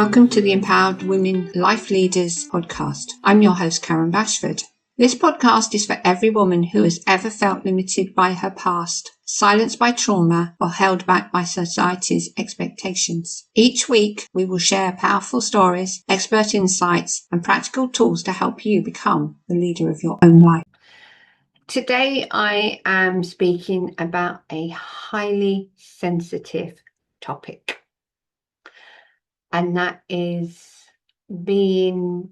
Welcome to the Empowered Women Life Leaders podcast. I'm your host, Karen Bashford. This podcast is for every woman who has ever felt limited by her past, silenced by trauma, or held back by society's expectations. Each week, we will share powerful stories, expert insights, and practical tools to help you become the leader of your own life. Today, I am speaking about a highly sensitive topic. And that is being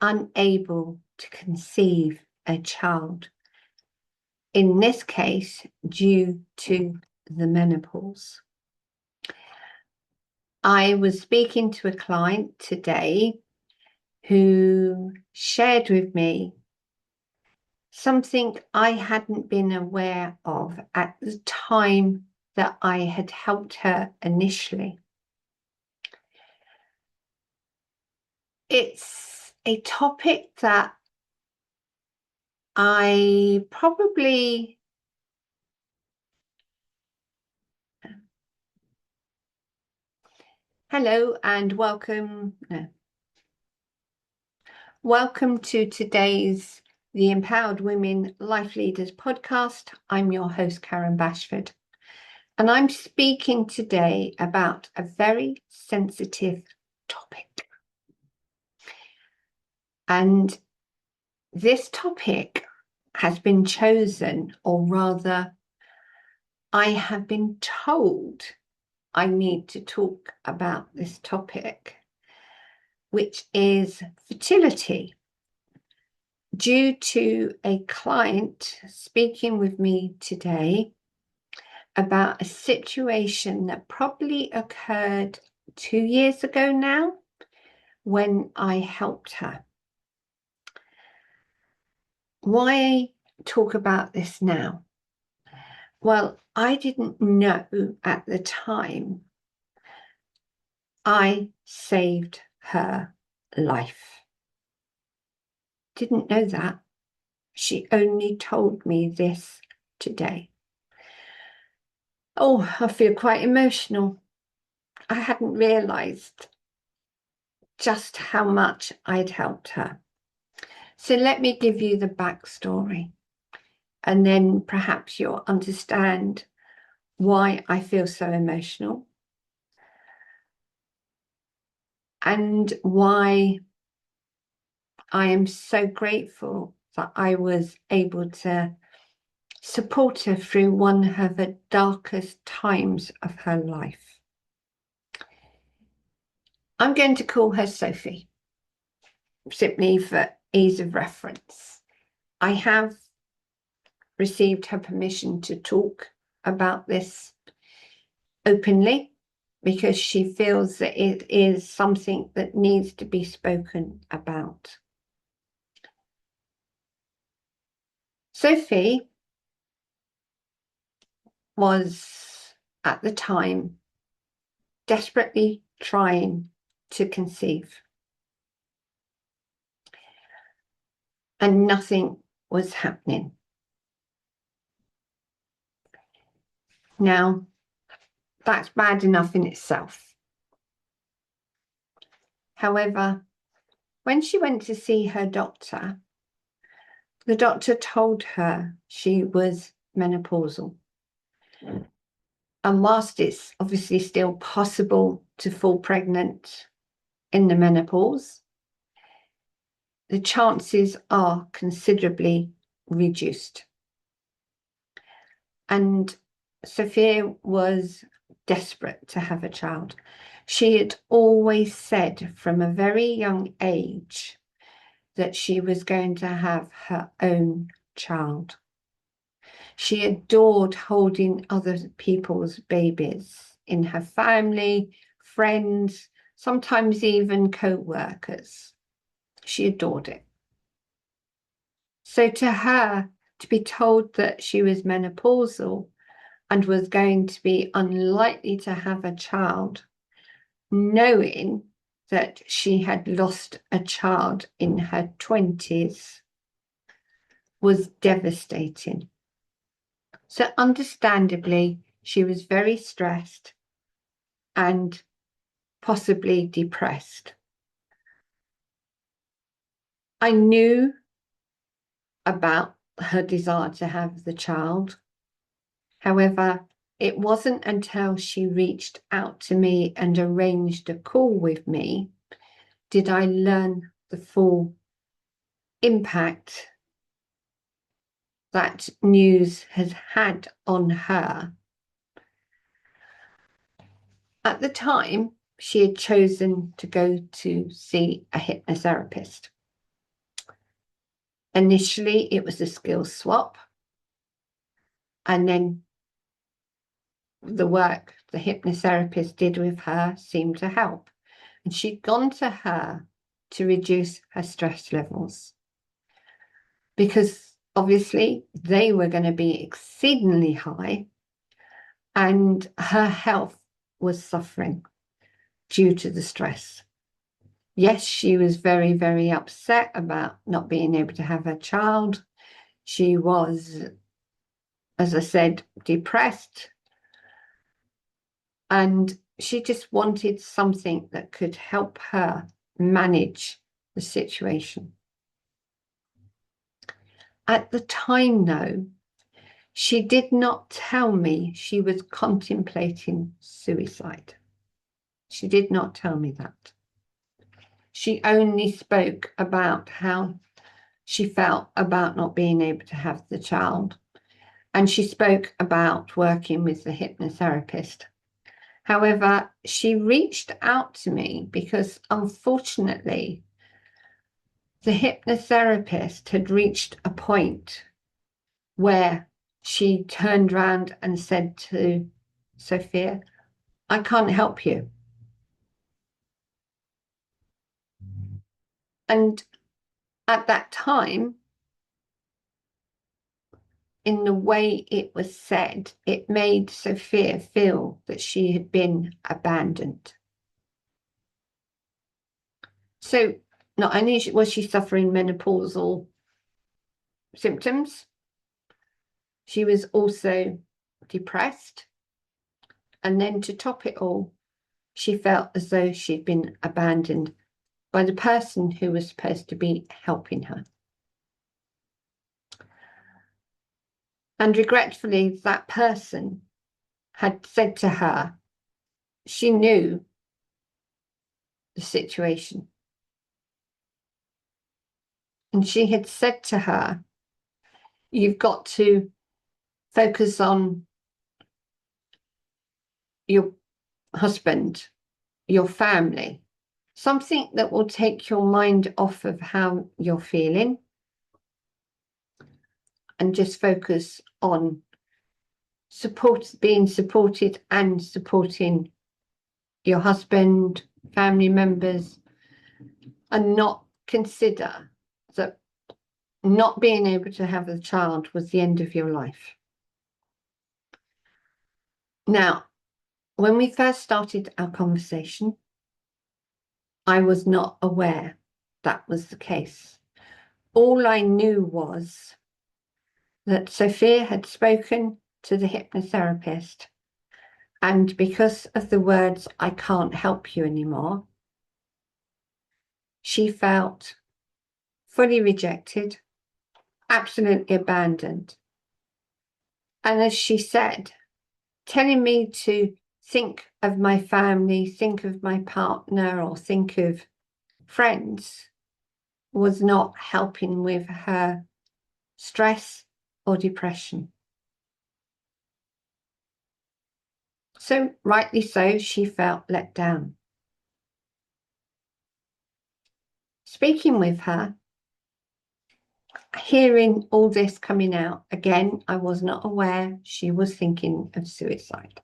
unable to conceive a child. In this case, due to the menopause. I was speaking to a client today who shared with me something I hadn't been aware of at the time that I had helped her initially. It's a topic that I probably hello and welcome to today's the Empowered Women Life Leaders podcast. I'm your host, Karen Bashford, and I'm speaking today about a very sensitive topic. And this topic has been chosen, or rather, I have been told I need to talk about this topic, which is fertility, due to a client speaking with me today about a situation that probably occurred 2 years ago now when I helped her. Why talk about this now? Well, I didn't know at the time I saved her life. Didn't know that. She only told me this today. Oh, I feel quite emotional. I hadn't realised just how much I'd helped her. So let me give you the backstory, and then perhaps you'll understand why I feel so emotional and why I am so grateful that I was able to support her through one of the darkest times of her life. I'm going to call her Sophie, simply for ease of reference. I have received her permission to talk about this openly because she feels that it is something that needs to be spoken about. Sophie was at the time desperately trying to conceive, and nothing was happening. Now, that's bad enough in itself. However, when she went to see her doctor, the doctor told her she was menopausal. And whilst it's obviously still possible to fall pregnant in the menopause, the chances are considerably reduced. And Sophia was desperate to have a child. She had always said from a very young age that she was going to have her own child. She adored holding other people's babies in her family, friends, sometimes even co-workers. She adored it. So to her, to be told that she was menopausal and was going to be unlikely to have a child, knowing that she had lost a child in her 20s, was devastating. So understandably, she was very stressed and possibly depressed. I knew about her desire to have the child. However, it wasn't until she reached out to me and arranged a call with me did I learn the full impact that news has had on her. At the time, she had chosen to go to see a hypnotherapist. Initially, it was a skills swap, and then the work the hypnotherapist did with her seemed to help. And she'd gone to her to reduce her stress levels because obviously they were going to be exceedingly high and her health was suffering due to the stress. Yes, she was very, very upset about not being able to have her child. She was, as I said, depressed. And she just wanted something that could help her manage the situation. At the time, though, she did not tell me she was contemplating suicide. She did not tell me that. She only spoke about how she felt about not being able to have the child. And she spoke about working with the hypnotherapist. However, she reached out to me because, unfortunately, the hypnotherapist had reached a point where she turned around and said to Sophia, I can't help you. And at that time, in the way it was said, it made Sophia feel that she had been abandoned. So not only was she suffering menopausal symptoms, she was also depressed. And then to top it all, she felt as though she'd been abandoned by the person who was supposed to be helping her. And regretfully, that person had said to her, she knew the situation. And she had said to her, you've got to focus on your husband, your family, something that will take your mind off of how you're feeling and just focus on being supported and supporting your husband, family members, and not consider that not being able to have a child was the end of your life. Now, when we first started our conversation, I was not aware that was the case. All I knew was that Sophia had spoken to the hypnotherapist, and because of the words, I can't help you anymore, she felt fully rejected, absolutely abandoned. And as she said, telling me to think of my family, think of my partner, or think of friends was not helping with her stress or depression. So, rightly so, she felt let down. Speaking with her, hearing all this coming out, again, I was not aware she was thinking of suicide.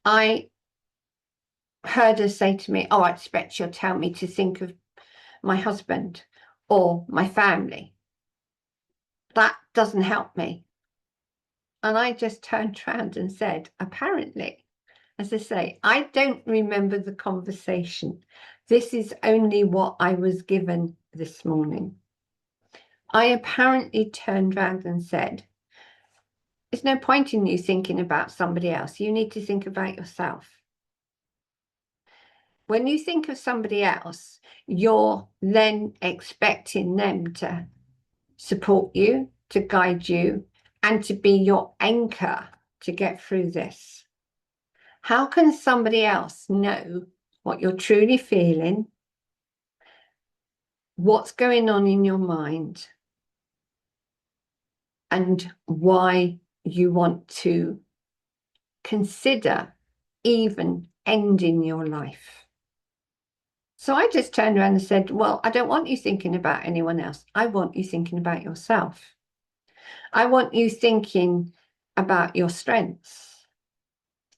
I heard her say to me, oh, I expect you'll tell me to think of my husband or my family. That doesn't help me. And I just turned around and said, apparently, as I say, I don't remember the conversation. This is only what I was given this morning. I apparently turned around and said, there's no point in you thinking about somebody else. You need to think about yourself. When you think of somebody else, you're then expecting them to support you, to guide you, and to be your anchor to get through this. How can somebody else know what you're truly feeling, what's going on in your mind, and why you want to consider even ending your life? So I just turned around and said, well, I don't want you thinking about anyone else. I want you thinking about yourself. I want you thinking about your strengths,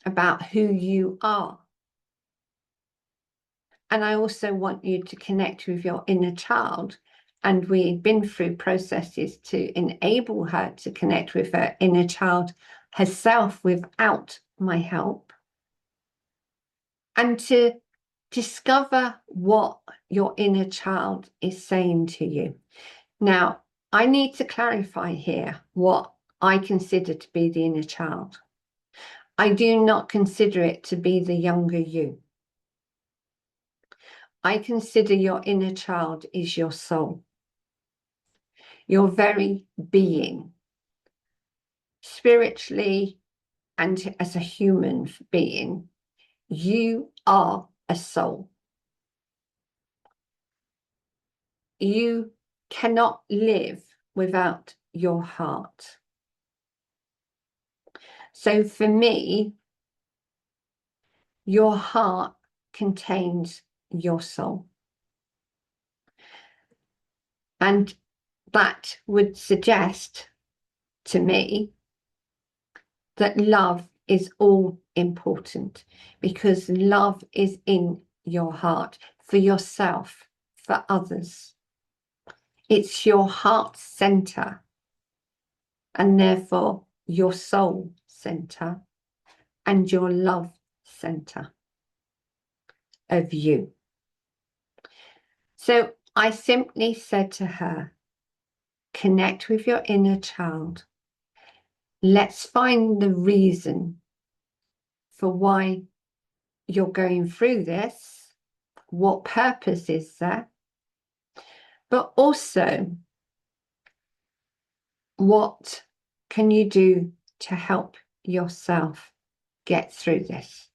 about who you are. And I also want you to connect with your inner child. And we've been through processes to enable her to connect with her inner child herself without my help. And to discover what your inner child is saying to you. Now, I need to clarify here what I consider to be the inner child. I do not consider it to be the younger you. I consider your inner child is your soul, your very being, spiritually and as a human being. You are a soul. You cannot live without your heart. So for me, your heart contains your soul. And that would suggest to me that love is all important, because love is in your heart for yourself, for others. It's your heart center, and therefore your soul center and your love center of you. So I simply said to her, connect with your inner child. Let's find the reason for why you're going through this. What purpose is there? But also, what can you do to help yourself get through this?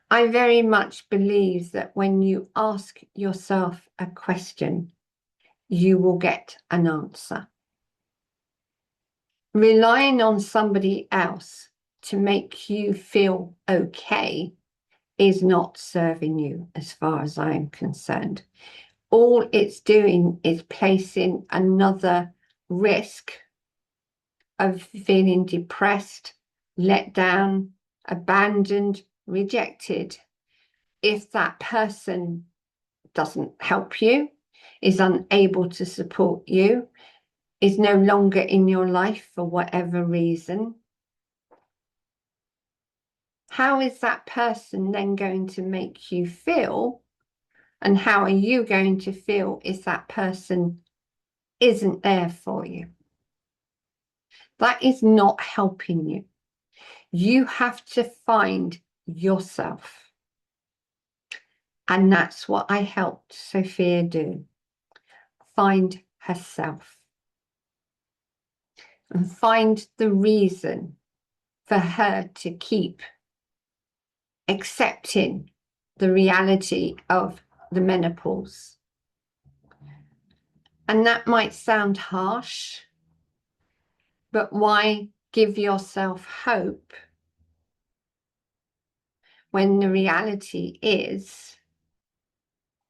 I very much believe that when you ask yourself a question, you will get an answer. Relying on somebody else to make you feel okay is not serving you, as far as I am concerned. All it's doing is placing another risk of feeling depressed, let down, abandoned, rejected, if that person doesn't help you, is unable to support you, is no longer in your life for whatever reason. How is that person then going to make you feel? And how are you going to feel if that person isn't there for you? That is not helping you. You have to find yourself. And that's what I helped Sophia do. Find herself. And find the reason for her to keep accepting the reality of the menopause. And that might sound harsh, but why give yourself hope when the reality is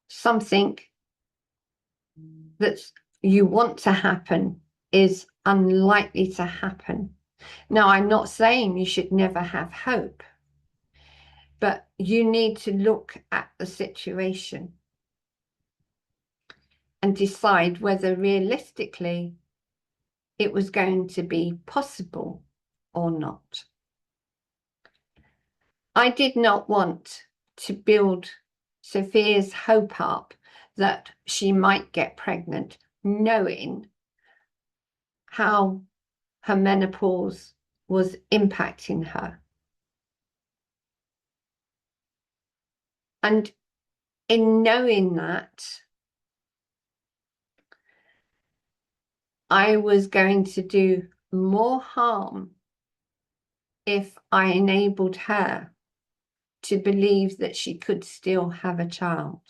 something that you want to happen is unlikely to happen? Now, I'm not saying you should never have hope, but you need to look at the situation and decide whether realistically it was going to be possible or not. I did not want to build Sophia's hope up that she might get pregnant, knowing how her menopause was impacting her. And in knowing that, I was going to do more harm if I enabled her to believe that she could still have a child.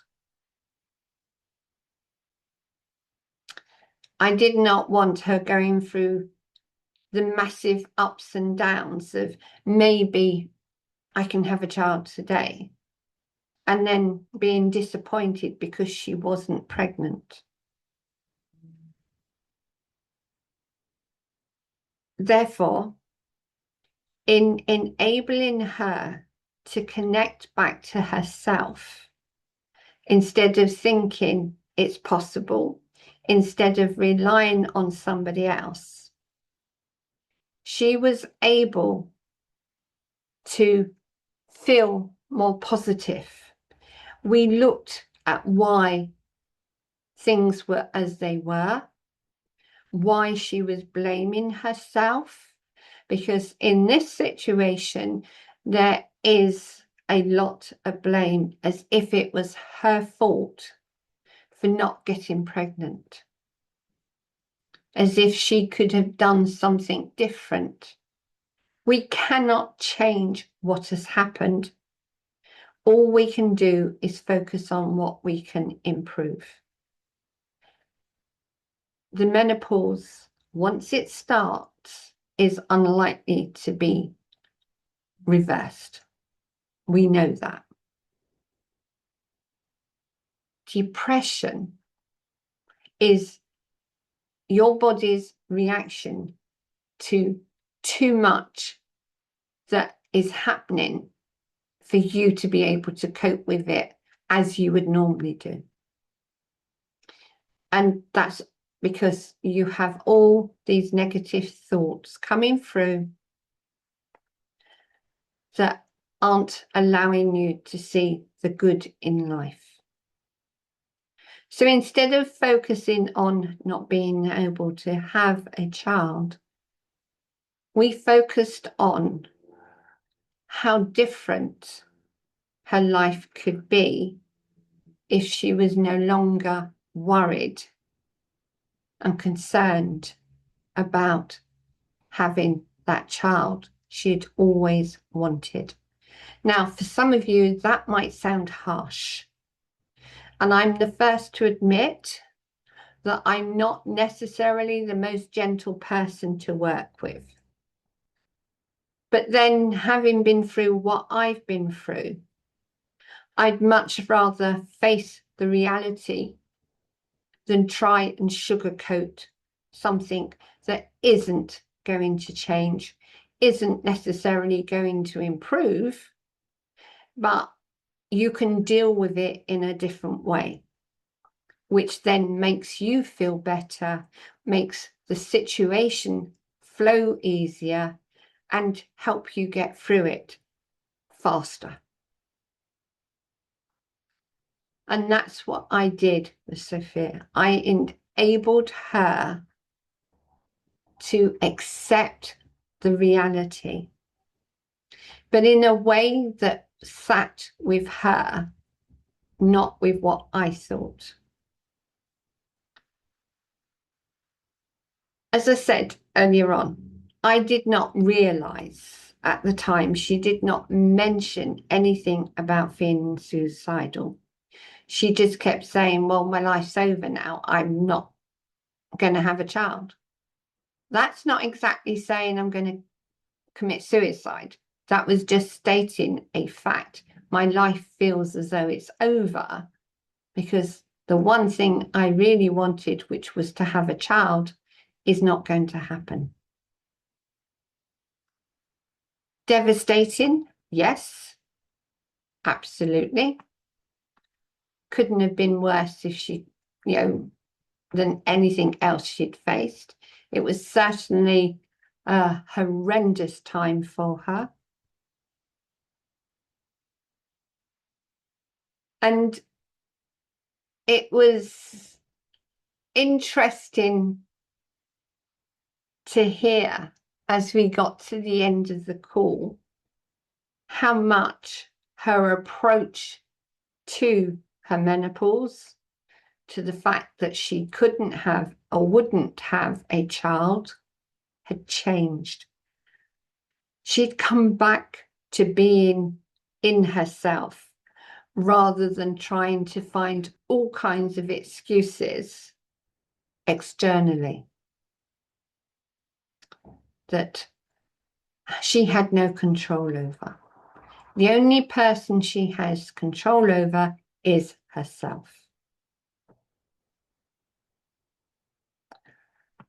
I did not want her going through the massive ups and downs of maybe I can have a child today, and then being disappointed because she wasn't pregnant. Therefore, in enabling her to connect back to herself, instead of thinking it's possible, instead of relying on somebody else, she was able to feel more positive. We looked at why things were as they were, why she was blaming herself, because in this situation, there is a lot of blame, as if it was her fault for not getting pregnant, as if she could have done something different. We cannot change what has happened. All we can do is focus on what we can improve. The menopause, once it starts, is unlikely to be reversed. We know that. Depression is your body's reaction to too much that is happening for you to be able to cope with it as you would normally do. And that's because you have all these negative thoughts coming through that aren't allowing you to see the good in life. So instead of focusing on not being able to have a child, we focused on how different her life could be if she was no longer worried and concerned about having that child she'd always wanted. Now, for some of you, that might sound harsh. And I'm the first to admit that I'm not necessarily the most gentle person to work with. But then, having been through what I've been through, I'd much rather face the reality than try and sugarcoat something that isn't going to change, isn't necessarily going to improve, but you can deal with it in a different way, which then makes you feel better, makes the situation flow easier, and help you get through it faster. And that's what I did with Sophie. I enabled her to accept the reality, but in a way that sat with her, not with what I thought. As I said earlier on, I did not realize at the time, she did not mention anything about feeling suicidal. She just kept saying, well, my life's over now. I'm not going to have a child. That's not exactly saying I'm going to commit suicide. That was just stating a fact. My life feels as though it's over because the one thing I really wanted, which was to have a child, is not going to happen. Devastating, yes, absolutely. Couldn't have been worse if she, than anything else she'd faced. It was certainly a horrendous time for her. And it was interesting to hear as we got to the end of the call how much her approach to her menopause, to the fact that she couldn't have or wouldn't have a child, had changed. She'd come back to being in herself rather than trying to find all kinds of excuses externally that she had no control over. The only person she has control over is herself.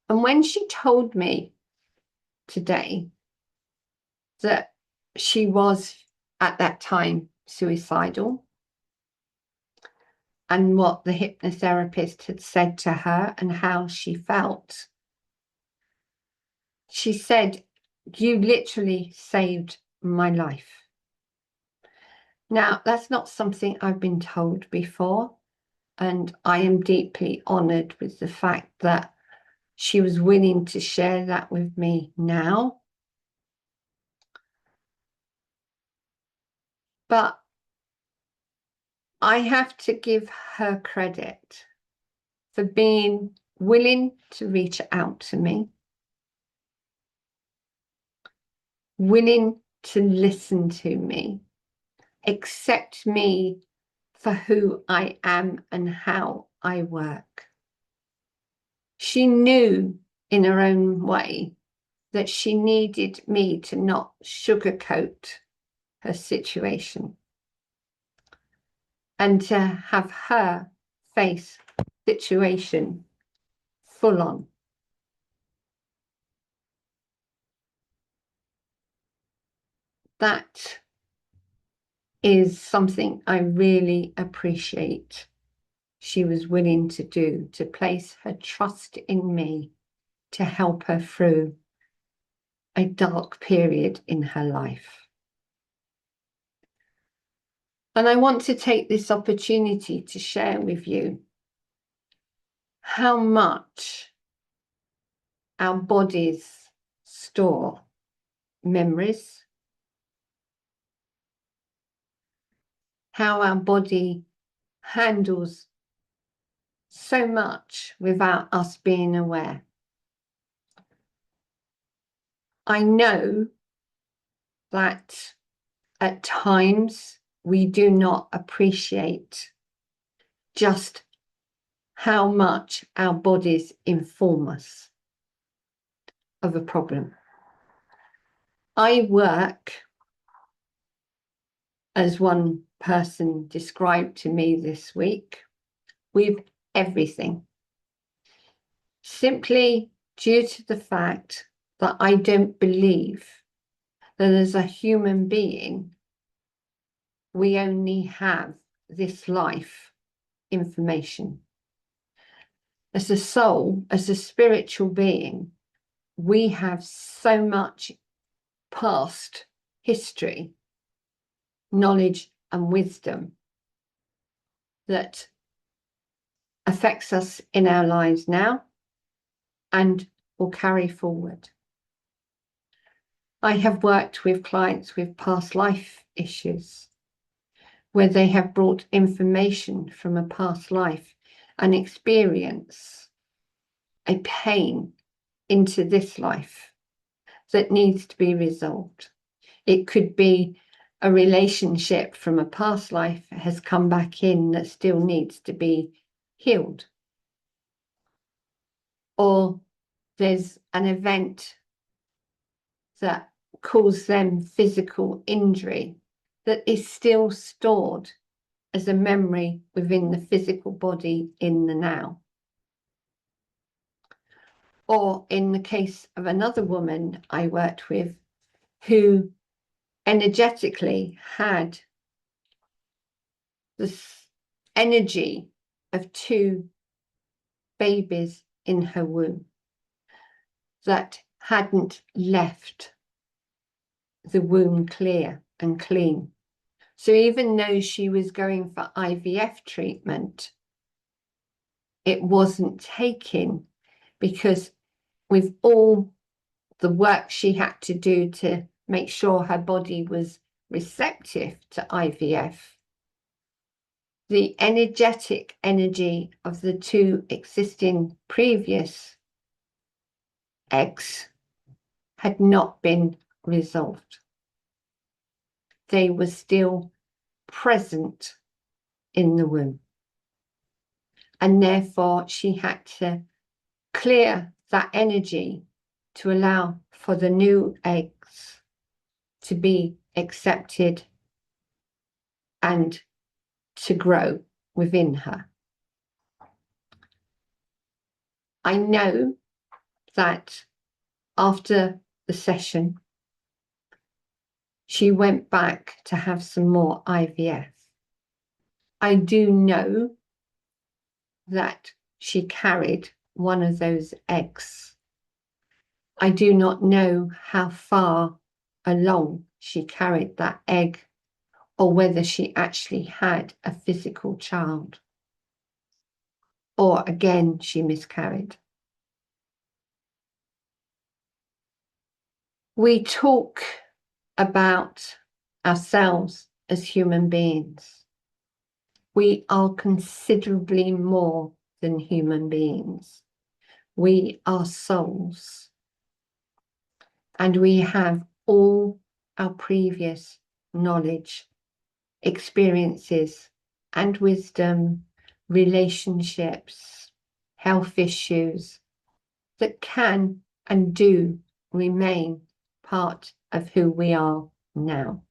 And when she told me today that she was at that time suicidal, and what the hypnotherapist had said to her and how she felt, she said, "You literally saved my life." Now, that's not something I've been told before, and I am deeply honoured with the fact that she was willing to share that with me now. But I have to give her credit for being willing to reach out to me, willing to listen to me, accept me for who I am and how I work. She knew in her own way that she needed me to not sugarcoat her situation and to have her face situation full on. That is something I really appreciate she was willing to do, to place her trust in me to help her through a dark period in her life. And I want to take this opportunity to share with you how much our bodies store memories, how our body handles so much without us being aware. I know that at times we do not appreciate just how much our bodies inform us of a problem. I work, as one person described to me this week, with everything, simply due to the fact that I don't believe that as a human being, we only have this life information. As a soul, as a spiritual being, we have so much past history, knowledge and wisdom that affects us in our lives now and will carry forward. I have worked with clients with past life issues where they have brought information from a past life and experience, a pain into this life that needs to be resolved. It could be a relationship from a past life has come back in that still needs to be healed. Or there's an event that caused them physical injury that is still stored as a memory within the physical body in the now. Or in the case of another woman I worked with who energetically had this energy of two babies in her womb that hadn't left the womb clear and clean. So even though she was going for IVF treatment, it wasn't taken because with all the work she had to do to make sure her body was receptive to IVF, the energetic energy of the two existing previous eggs had not been resolved. They were still present in the womb. And therefore she had to clear that energy to allow for the new eggs to be accepted and to grow within her. I know that after the session, she went back to have some more IVF. I do know that she carried one of those eggs. I do not know how far along she carried that egg, or whether she actually had a physical child, or again she miscarried. We talk about ourselves as human beings. We are considerably more than human beings. We are souls. And we have all our previous knowledge, experiences, and wisdom, relationships, health issues that can and do remain part of who we are now.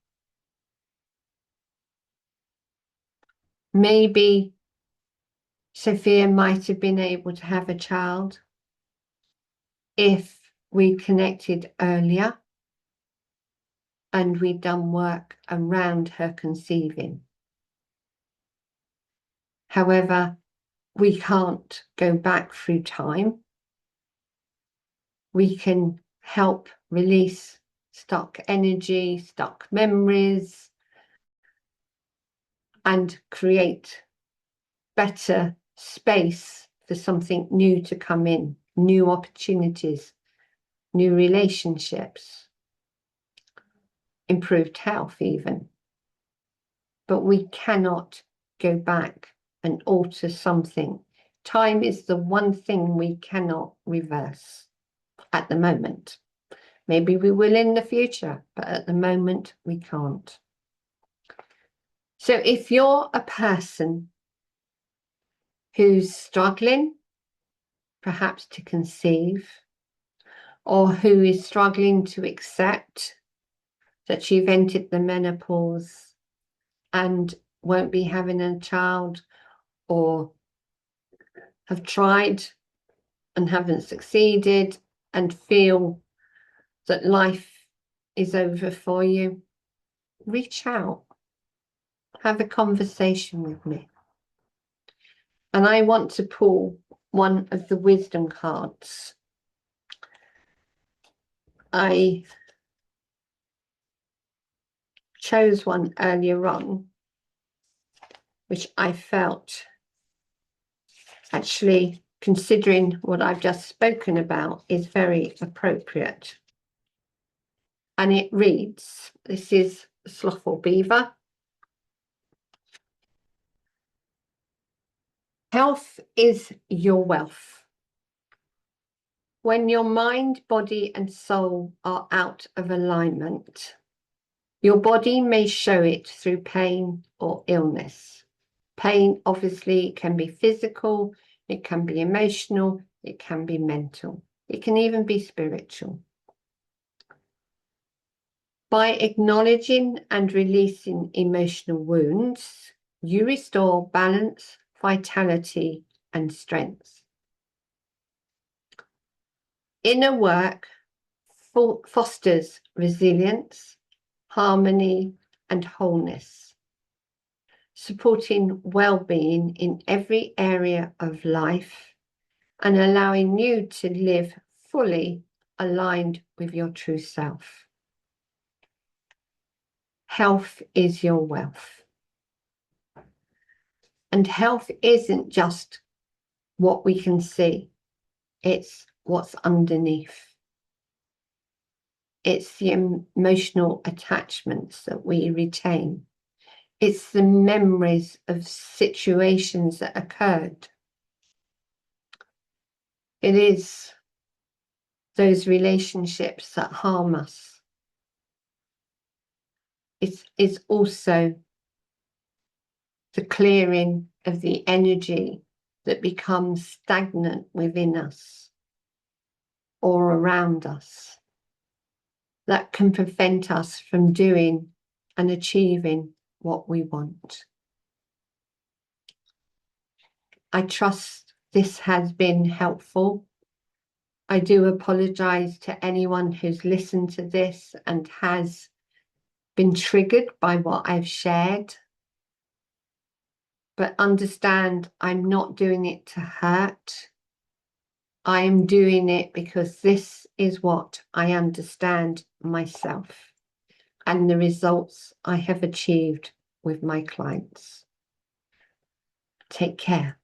Maybe Sophia might have been able to have a child if we connected earlier and we'd done work around her conceiving. However, we can't go back through time. We can help release stuck energy, stuck memories, and create better space for something new to come in, new opportunities, new relationships, improved health even. But we cannot go back and alter something. Time is the one thing we cannot reverse at the moment. Maybe we will in the future, but at the moment we can't. So if you're a person who's struggling, perhaps to conceive, or who is struggling to accept that you've entered the menopause and won't be having a child, or have tried and haven't succeeded and feel that life is over for you, reach out, have a conversation with me. And I want to pull one of the wisdom cards. I chose one earlier on, which I felt, actually, considering what I've just spoken about, is very appropriate. And it reads, this is Slothful Beaver. Health is your wealth. When your mind, body, and soul are out of alignment, your body may show it through pain or illness. Pain obviously can be physical, it can be emotional, it can be mental, it can even be spiritual. By acknowledging and releasing emotional wounds, you restore balance, vitality, and strength. Inner work fosters resilience, harmony, and wholeness, supporting well-being in every area of life and allowing you to live fully aligned with your true self. Health is your wealth. And health isn't just what we can see, it's what's underneath. It's the emotional attachments that we retain. It's the memories of situations that occurred. It is those relationships that harm us. It's also the clearing of the energy that becomes stagnant within us or around us, that can prevent us from doing and achieving what we want. I trust this has been helpful. I do apologise to anyone who's listened to this and has been triggered by what I've shared. But understand, I'm not doing it to hurt. I am doing it because this is what I understand myself and the results I have achieved with my clients. Take care.